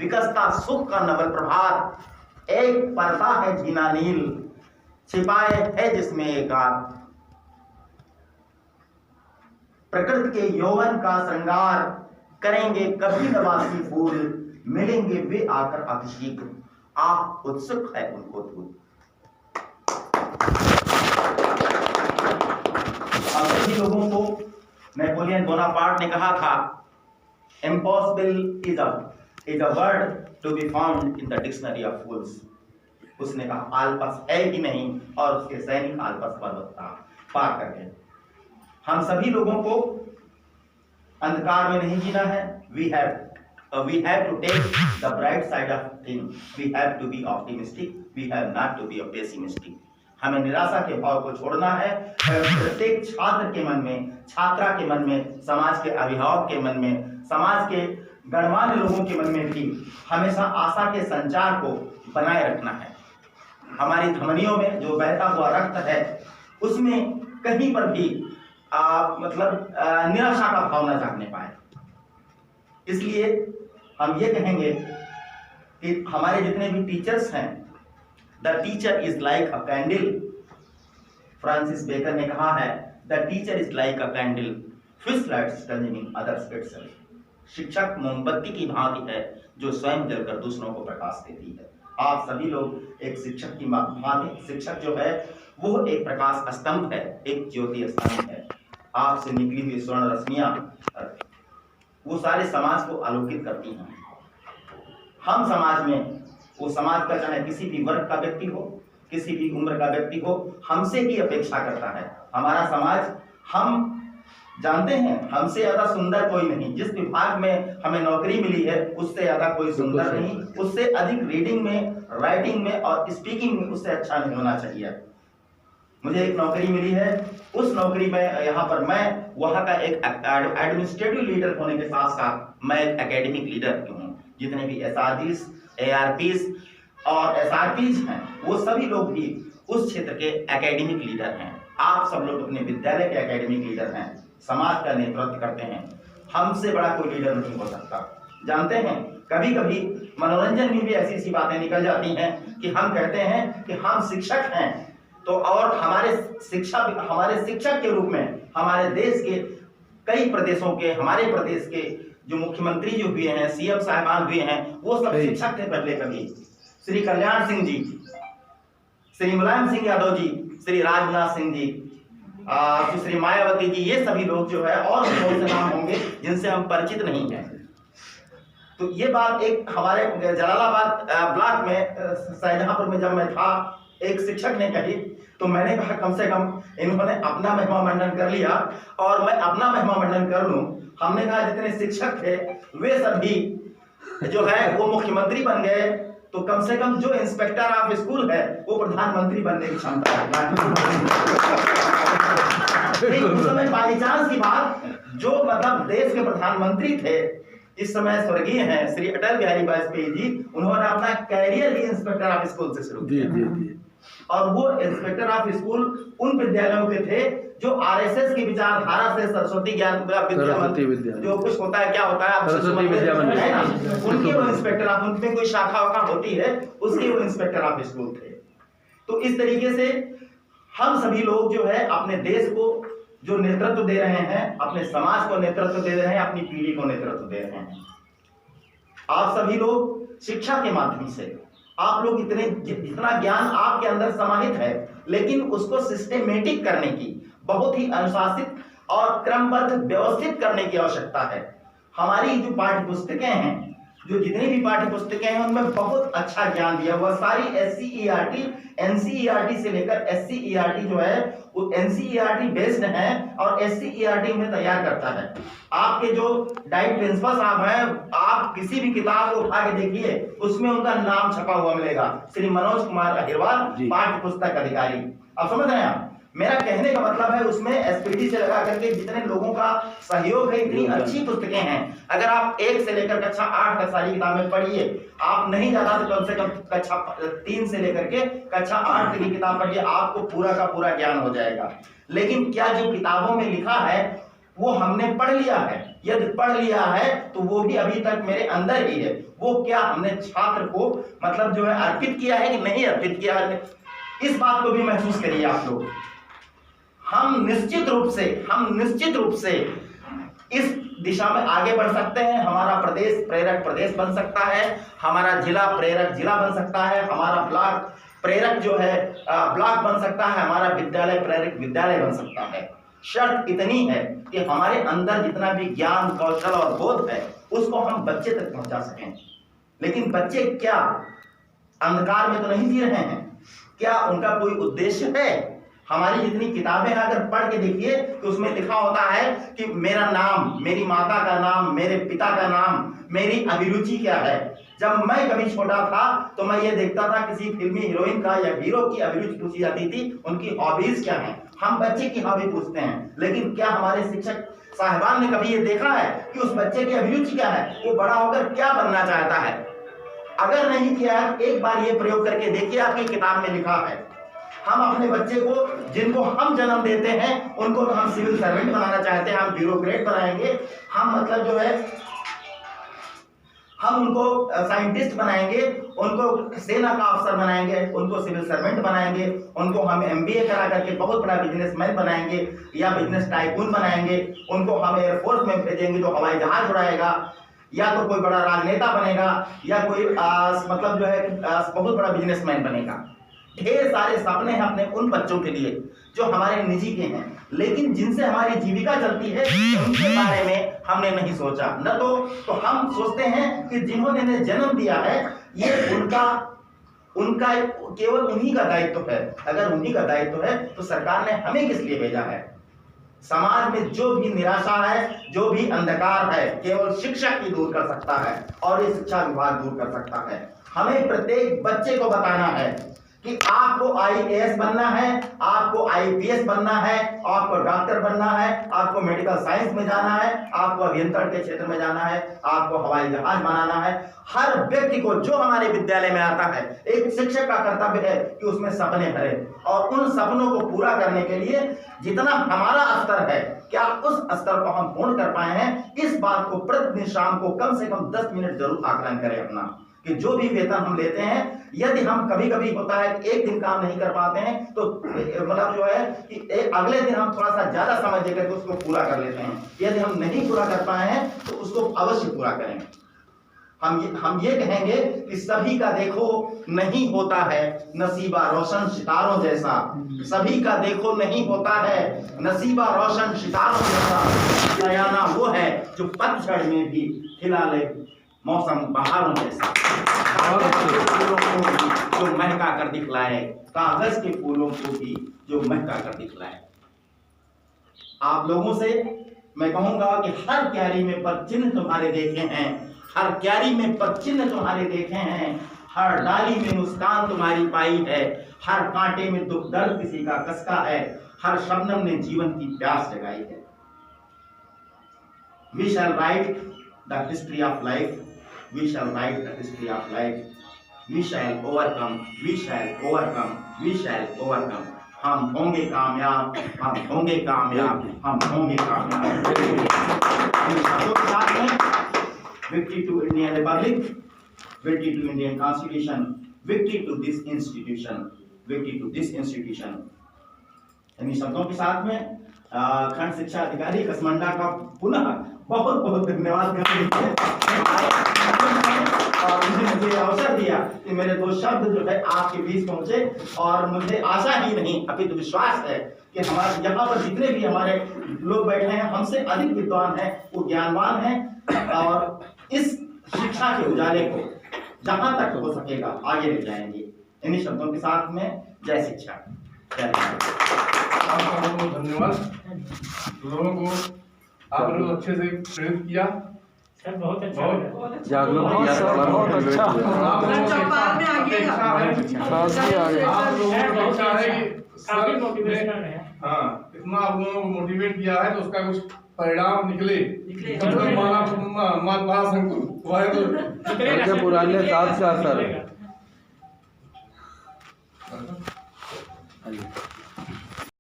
विकसता सुख का नवल प्रभात, एक पर्दा है झीना नील, छिपाए है जिसमें एकांत। प्रकृति के यौवन का श्रृंगार करेंगे कभी नवासी फूल, मिलेंगे वे आकर अभिषेक, आप उत्सुक है उनको धूल। हम सभी लोगों को नेपोलियन बोनापार्ट ने कहा था, impossible is a word to be found in the dictionary of fools. उसने कहा आलपस है ही नहीं, और उसके सैनिक आलपस पर्वत पार कर गए। हम सभी लोगों को अंधकार में नहीं जीना है। we have to take the bright side of things, we have to be optimistic, we have not to be a pessimistic। हमें निराशा के भाव को छोड़ना है। प्रत्येक छात्र के मन में, छात्रा के मन में, समाज के अभिभावक के मन में, समाज के गणमान्य लोगों के मन में भी हमेशा आशा के संचार को बनाए रखना है। हमारी धमनियों में जो बहता हुआ रक्त है, उसमें कहीं पर भी निराशा का भाव न जागने पाए। इसलिए हम ये कहेंगे कि हमारे जितने भी टीचर्स हैं, the teacher is like a candle. Francis Bacon ने कहा है, the teacher is like a candle which lights turning others itself. शिक्षक मोमबत्ती की भांति है जो स्वयं जलकर दूसरों को प्रकाश देती है। आप सभी लोग एक शिक्षक की भांति, शिक्षक जो है वो एक प्रकाश स्तंभ है, एक ज्योति स्तंभ है। आपसे निकली हुई स्वर्ण रश्मियां वो सारे समाज को आलोकित करती हैं। हम समाज में, वो समाज का चाहे किसी भी वर्ग का व्यक्ति हो, किसी भी उम्र का व्यक्ति हो, हमसे ही अपेक्षा करता है। हमारा समाज, हम जानते हैं हमसे ज्यादा सुंदर कोई नहीं। जिस विभाग में हमें नौकरी मिली है उससे ज्यादा कोई सुंदर नहीं, उससे अधिक रीडिंग में, राइटिंग में और स्पीकिंग में उससे अच्छा नहीं होना चाहिए। मुझे एक नौकरी मिली है, उस नौकरी में यहाँ पर मैं वहाँ का एक एडमिनिस्ट्रेटिव लीडर होने के साथ साथ मैं एक एकेडमिक लीडर भी हूँ। जितने भी एसआरडीज, एआरपीज और एसआरपीज हैं, वो सभी लोग भी उस क्षेत्र के एकेडमिक लीडर हैं। आप सब लोग अपने विद्यालय के एकेडमिक लीडर हैं, समाज का नेतृत्व करते हैं। हमसे बड़ा कोई लीडर नहीं हो सकता। जानते हैं कभी कभी मनोरंजन में भी ऐसी सी बातें निकल जाती हैं कि हम कहते हैं कि हम शिक्षक हैं, तो और हमारे शिक्षक के रूप में हमारे देश के कई प्रदेशों के, हमारे प्रदेश के जो मुख्यमंत्री जो हुए हैं, सीएम साहबान हुए हैं, वो सब शिक्षक थे पहले कभी। श्री कल्याण सिंह जी, श्री मुलायम सिंह यादव जी, श्री राजनाथ सिंह जी, श्री मायावती जी, ये सभी लोग जो है, और बहुत से नाम होंगे जिनसे हम परिचित नहीं हैं। तो ये बात एक हमारे जलालाबाद ब्लॉक में, शाहजहांपुर में जब मैं था, एक शिक्षक ने कही, तो मैंने कहा कम से कम इन्होंने अपना महिमा मंडन कर लिया और मैं अपना महिमा मंडन कर लूं। हमने कहा जितने शिक्षक थे वे सभी जो है वो मुख्यमंत्री बन गए, तो कम से कम जो इंस्पेक्टर ऑफ स्कूल है वो प्रधानमंत्री बनने की क्षमता है। उस समय बाई चांस की बात, जो मतलब देश के प्रधानमंत्री थे, इस समय स्वर्गीय हैं श्री अटल बिहारी वाजपेयी जी, उन्होंने अपना कैरियर ही इंस्पेक्टर ऑफ स्कूल से शुरू किया। और वो इंस्पेक्टर ऑफ स्कूल उन विद्यालयों के थे जो आरएसएस की विचारधारा से सरस्वती ज्ञान विद्या जो कुछ होता है, क्या होता है, उनके वो इंस्पेक्टर ऑफ, उनमें कोई शाखा वाखा होती है, उसके वो इंस्पेक्टर ऑफ स्कूल थे। तो इस तरीके से हम सभी लोग जो है अपने देश को जो नेतृत्व दे रहे हैं, अपने समाज को नेतृत्व दे रहे हैं, अपनी पीढ़ी को नेतृत्व दे रहे हैं। आप सभी लोग शिक्षा के माध्यम से, आप लोग जितना ज्ञान आपके अंदर समाहित है, लेकिन उसको सिस्टेमेटिक करने की, बहुत ही अनुशासित और क्रमबद्ध व्यवस्थित करने की आवश्यकता है। हमारी जो पाठ्य पुस्तकें हैं, जो जितनी भी पाठ्य पुस्तकें हैं, उनमें बहुत अच्छा ज्ञान दिया हुआ। सारी एससीईआरटी, एनसीईआरटी से लेकर एससीईआरटी जो है वो एनसीईआरटी बेस्ड है और एससीईआरटी में तैयार करता है। आपके जो डाइट प्रिंसिपल साहब हैं, आप किसी भी किताब को उठा के देखिए, उसमें उनका नाम छपा हुआ मिलेगा, श्री मनोज कुमार अहिरवाल, पाठ्य पुस्तक अधिकारी। अब समझ रहे हैं आप? मेरा कहने का मतलब है उसमें एसपीडी से लगा करके जितने लोगों का सहयोग है, इतनी अच्छी पुस्तकें हैं। अगर आप 1 से लेकर कक्षा 8 तक सारी किताबें पढ़िए, आप नहीं जाना तो कम से कम कक्षा 3 से लेकर के कक्षा 8 तक की किताब पढ़िए, आपको पूरा का पूरा ज्ञान हो जाएगा। लेकिन क्या जो किताबों में लिखा है वो हमने पढ़ लिया है? यदि पढ़ लिया है तो वो भी अभी तक मेरे अंदर ही है। वो क्या हमने छात्र को मतलब जो है अर्पित किया है कि नहीं अर्पित किया है, इस बात को भी महसूस करिए आप लोग। हम निश्चित रूप से इस दिशा में आगे बढ़ सकते हैं। हमारा प्रदेश प्रेरक प्रदेश बन सकता है, हमारा जिला प्रेरक जिला बन सकता है, हमारा ब्लॉक प्रेरक जो है ब्लॉक बन सकता है, हमारा विद्यालय प्रेरक विद्यालय बन सकता है। शर्त इतनी है कि हमारे अंदर जितना भी ज्ञान कौशल और बोध है उसको हम बच्चे तक पहुंचा सकें। लेकिन बच्चे क्या अंधकार में तो नहीं जी रहे हैं? क्या उनका कोई उद्देश्य है? हमारी जितनी किताबें हैं अगर पढ़ के देखिए तो उसमें लिखा होता है कि मेरा नाम, मेरी माता का नाम, मेरे पिता का नाम, मेरी अभिरुचि क्या है। जब मैं कभी छोटा था तो मैं ये देखता था किसी फिल्मी हीरोइन का या हीरो की अभिरुचि पूछी जाती थी, उनकी हॉबीज क्या हैं। हम बच्चे की हॉबी पूछते हैं, लेकिन क्या हमारे शिक्षक साहिबान ने कभी ये देखा है कि उस बच्चे की अभिरुचि क्या है, वो बड़ा होकर क्या बनना चाहता है? अगर नहीं किया है एक बार ये प्रयोग करके देखिए, आपकी किताब में लिखा है। हम अपने बच्चे को, जिनको हम जन्म देते हैं, उनको तो हम सिविल सर्वेंट बनाना चाहते हैं, हम ब्यूरोक्रेट बनाएंगे, हम मतलब जो है हम उनको साइंटिस्ट बनाएंगे, उनको सेना का अफसर बनाएंगे, उनको सिविल सर्वेंट बनाएंगे, उनको हम एमबीए करा करके बहुत बड़ा बिजनेसमैन बनाएंगे या बिजनेस टाइकून बनाएंगे, उनको हम एयरफोर्स में भेजेंगे जो हवाई जहाज उड़ाएगा, या तो कोई बड़ा राजनेता बनेगा, या कोई मतलब जो है बहुत बड़ा बिजनेसमैन बनेगा। ढेर सारे सपने हैं अपने उन बच्चों के लिए जो हमारे निजी के हैं, लेकिन जिनसे हमारी जीविका चलती है उनके बारे में हमने नहीं सोचा। न तो हम सोचते हैं कि जिन्होंने जन्म दिया है ये उनका केवल उन्हीं का दायित्व है। अगर उन्हीं का दायित्व है तो सरकार ने हमें किस लिए भेजा है? समाज में जो भी निराशा है, जो भी अंधकार है, केवल शिक्षक ही दूर कर सकता है और ये शिक्षा विभाग दूर कर सकता है। हमें प्रत्येक बच्चे को बताना है कि आपको आईएएस बनना है, आपको आईपीएस बनना है, आपको डॉक्टर बनना है, आपको मेडिकल साइंस में जाना है, आपको अभियंत्रण के क्षेत्र में जाना है, आपको हवाई जहाज बनाना है। हर व्यक्ति को जो हमारे विद्यालय में आता है, एक शिक्षक का कर्तव्य है कि उसमें सपने भरे और उन सपनों को पूरा करने के लिए जितना हमारा स्तर है, क्या उस स्तर को हम पूर्ण कर पाए हैं, इस बात को प्रतिदिन शाम को कम से कम 10 मिनट जरूर आकलन करें अपना, कि जो भी वेतन हम लेते हैं, यदि हम कभी कभी होता है कि एक दिन काम नहीं कर पाते हैं तो मतलब जो है कि अगले दिन हम थोड़ा सा ज्यादा समझ लेकर के उसको पूरा कर लेते हैं। यदि हम नहीं पूरा कर पाए हैं तो उसको अवश्य पूरा करें। हम ये कहेंगे कि सभी का देखो नहीं होता है नसीबा रोशन सितारों जैसा, सभी का देखो नहीं होता है नसीबा रोशन सितारों जैसा, बयाना वो है जो पतझड़ में भी खिला ले मौसम बहारों जैसा, फूलों को भी जो महका कर दिखलाए, कागज के फूलों को भी जो महका कर दिखलाए। आप लोगों से मैं कहूंगा कि हर क्यारी में पद चिन्ह तुम्हारे देखे हैं, हर क्यारी में पद चिन्ह तुम्हारे देखे हैं, हर डाली में मुस्कान तुम्हारी पाई है, हर कांटे में दुख दर्द किसी का कसका है, हर शबनम ने जीवन की प्यास जगाई है। We shall write the history of life. We shall write the history of life. We shall overcome. We shall overcome. We shall overcome. हम होंगे कामयाब, हम होंगे कामयाब, हम होंगे कामयाब। Victory to Indian Republic, victory to Indian Constitution, victory to this institution, victory to this institution। इन शब्दों के साथ में खंड शिक्षा अधिकारी कसमंडा का पुनः बहुत बहुत धन्यवाद करते हैं और मुझे अवसर दिया कि मेरे दो शब्द जो है आपके बीच पहुंचे। और मुझे आशा ही नहीं अपितु विश्वास है कि हमारे यहाँ पर जितने भी हमारे लोग बैठे हैं हमसे अधिक विद्वान हैं, वो ज्ञानवान हैं और इस शिक्षा के उजाले को जहां तक हो सकेगा आगे ले जाएंगे। इन्हीं शब्दों के साथ में जय शिक्षा। धन्यवाद। लोगों को आपने अच्छे से प्रेरित किया, बहुत अच्छा जागरूक किया, बहुत अच्छा। आप लोगों की इच्छा है कि काफी मोटिवेशनल है। हाँ, इतना आप लोगों को मोटिवेट किया है तो उसका कुछ परिणाम निकले। माला शंकुर पुराने साथ का असर है।